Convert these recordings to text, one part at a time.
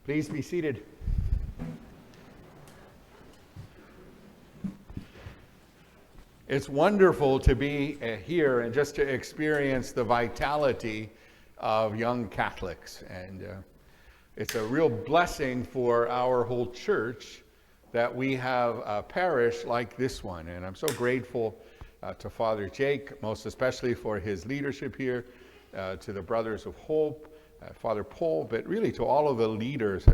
Please be seated. It's wonderful to be here and just to experience the vitality of young Catholics. And it's a real blessing for our whole church that we have a parish like this one. And I'm so grateful to Father Jake, most especially for his leadership here, to the Brothers of Hope, Father Paul, but really to all of the leaders.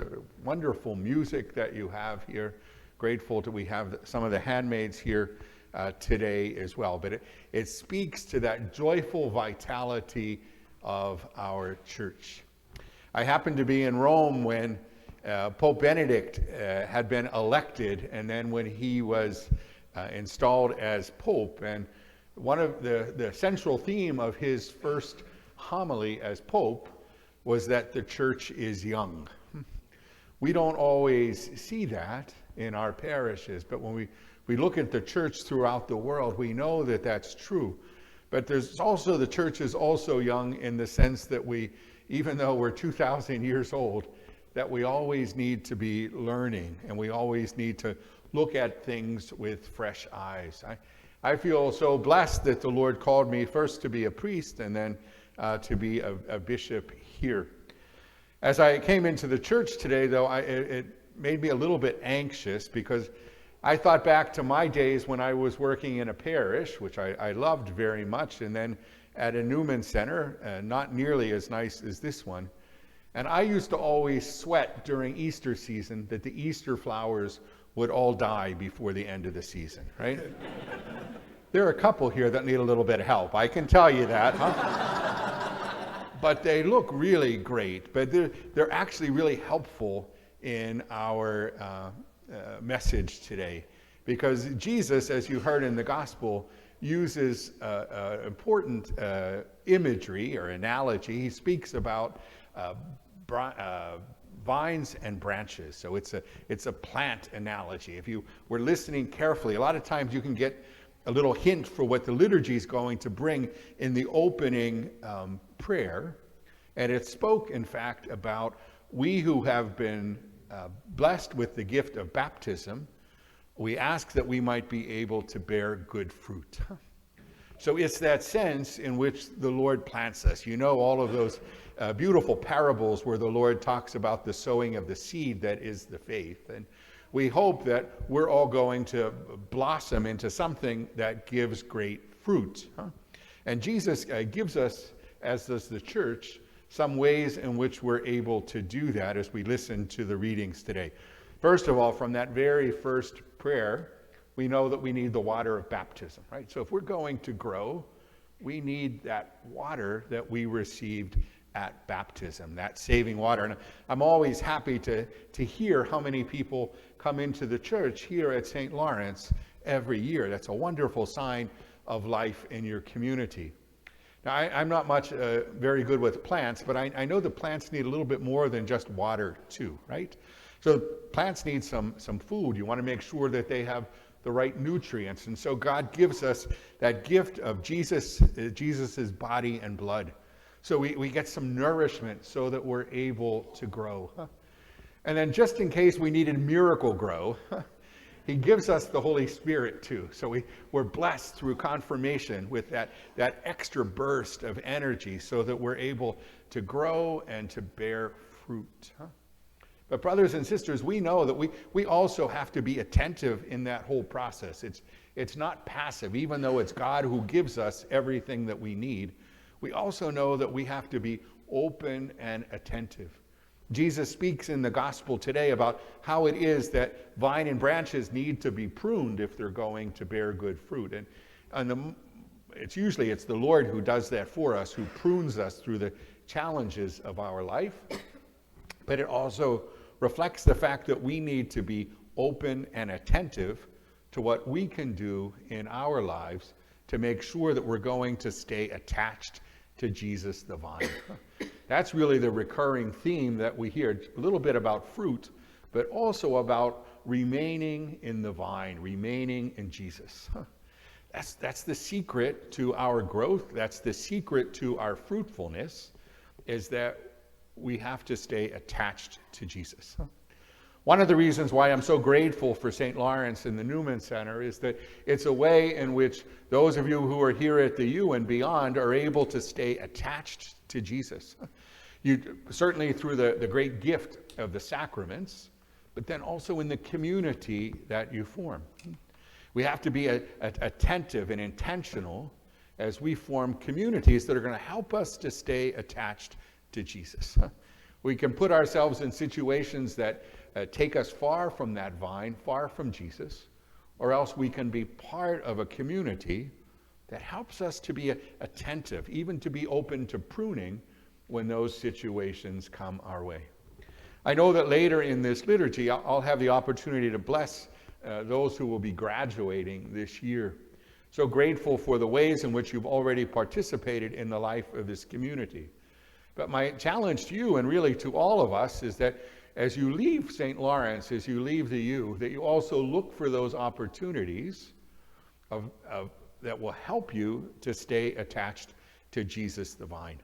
Wonderful music that you have here. Grateful that we have some of the handmaids here today as well. But it speaks to that joyful vitality of our church. I happened to be in Rome when Pope Benedict had been elected, and then when he was installed as Pope. And one of the central theme of his first homily as Pope was that the church is young. We don't always see that in our parishes, but when we look at the church throughout the world, we know that that's true. But there's also, the church is also young in the sense that we, even though we're 2,000 years old, that we always need to be learning, and we always need to look at things with fresh eyes. I feel so blessed that the Lord called me first to be a priest and then to be a bishop here. As I came into the church today, though, it made me a little bit anxious because I thought back to my days when I was working in a parish, which I loved very much, and then at a Newman Center, not nearly as nice as this one. And I used to always sweat during Easter season that the Easter flowers would all die before the end of the season, right? There are a couple here that need a little bit of help, I can tell you that, huh? But they look really great, but they're actually really helpful in our message today, because Jesus, as you heard in the gospel, uses important imagery or analogy. He speaks about vines and branches. So it's a plant analogy. If you were listening carefully, a lot of times you can get a little hint for what the liturgy is going to bring in the opening prayer. And it spoke, in fact, about we who have been blessed with the gift of baptism, we ask that we might be able to bear good fruit. So it's that sense in which the Lord plants us. You know all of those beautiful parables where the Lord talks about the sowing of the seed that is the faith. And we hope that we're all going to blossom into something that gives great fruit. And Jesus gives us, as does the church, some ways in which we're able to do that as we listen to the readings today. First of all, from that very first prayer, we know that we need the water of baptism, right? So if we're going to grow, we need that water that we received at baptism, that saving water. And I'm always happy to hear how many people come into the church here at St. Lawrence every year. That's a wonderful sign of life in your community. Now, I'm not very good with plants, but I know the plants need a little bit more than just water too, right? So plants need some food. You want to make sure that they have the right nutrients. And so God gives us that gift of Jesus's body and blood. So we get some nourishment so that we're able to grow. And then just in case we needed miracle grow, he gives us the Holy Spirit too. So we're blessed through confirmation with that extra burst of energy so that we're able to grow and to bear fruit. But brothers and sisters, we know that we also have to be attentive in that whole process. It's not passive, even though it's God who gives us everything that we need. We also know that we have to be open and attentive. Jesus speaks in the gospel today about how it is that vine and branches need to be pruned if they're going to bear good fruit. And it's the Lord who does that for us, who prunes us through the challenges of our life. But it also reflects the fact that we need to be open and attentive to what we can do in our lives to make sure that we're going to stay attached to Jesus the vine. That's really the recurring theme that we hear, a little bit about fruit, but also about remaining in the vine, remaining in Jesus. That's the secret to our growth. That's the secret to our fruitfulness, is that we have to stay attached to Jesus. One of the reasons why I'm so grateful for St. Lawrence and the Newman Center is that it's a way in which those of you who are here at the U and beyond are able to stay attached to Jesus. You certainly through the great gift of the sacraments, but then also in the community that you form. We have to be attentive and intentional as we form communities that are going to help us to stay attached to Jesus. We can put ourselves in situations that take us far from that vine, far from Jesus, or else we can be part of a community that helps us to be attentive, even to be open to pruning when those situations come our way. I know that later in this liturgy, I'll have the opportunity to bless those who will be graduating this year. So grateful for the ways in which you've already participated in the life of this community. But my challenge to you, and really to all of us, is that as you leave St. Lawrence, as you leave the U, that you also look for those opportunities that will help you to stay attached to Jesus the vine.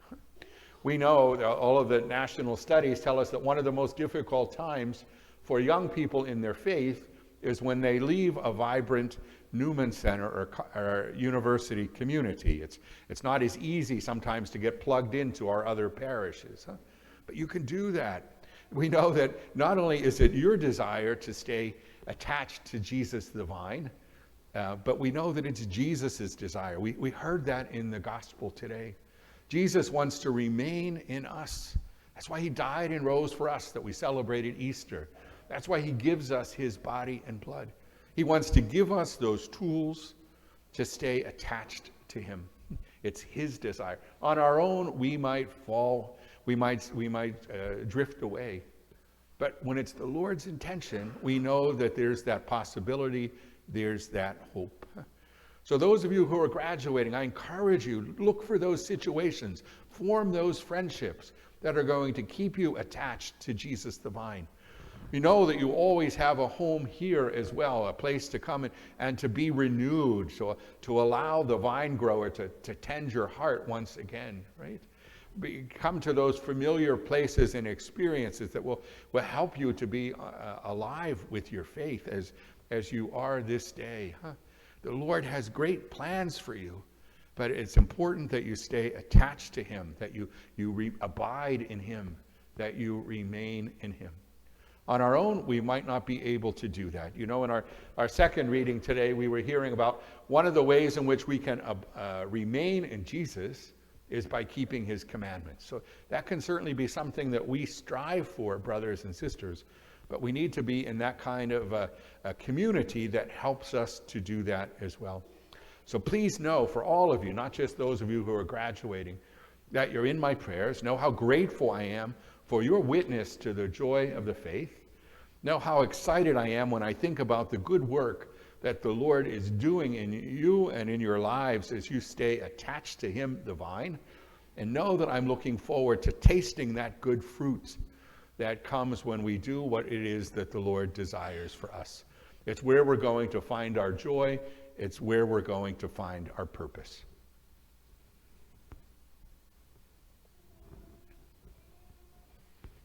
We know that all of the national studies tell us that one of the most difficult times for young people in their faith is when they leave a vibrant Newman Center or university community. It's not as easy sometimes to get plugged into our other parishes, but you can do that. We know that not only is it your desire to stay attached to Jesus the vine, but we know that it's Jesus's desire. We heard that in the gospel today. Jesus wants to remain in us. That's why he died and rose for us, that we celebrated Easter. That's why he gives us his body and blood. He wants to give us those tools to stay attached to him. It's his desire. On our own, we might fall, we might drift away. But when it's the Lord's intention, we know that there's that possibility, there's that hope. So those of you who are graduating, I encourage you, look for those situations, form those friendships that are going to keep you attached to Jesus the vine. You know that you always have a home here as well, a place to come and to be renewed, so to allow the vine grower to tend your heart once again, right? Come to those familiar places and experiences that will help you to be alive with your faith as you are this day. The Lord has great plans for you, but it's important that you stay attached to him, that you abide in him, that you remain in him. On our own, we might not be able to do that. You know, in our second reading today, we were hearing about one of the ways in which we can remain in Jesus is by keeping his commandments. So that can certainly be something that we strive for, brothers and sisters, but we need to be in that kind of a community that helps us to do that as well. So please know, for all of you, not just those of you who are graduating, that you're in my prayers. Know how grateful I am for your witness to the joy of the faith. Know how excited I am when I think about the good work that the Lord is doing in you and in your lives as you stay attached to him, the vine. And know that I'm looking forward to tasting that good fruit that comes when we do what it is that the Lord desires for us. It's where we're going to find our joy. It's where we're going to find our purpose.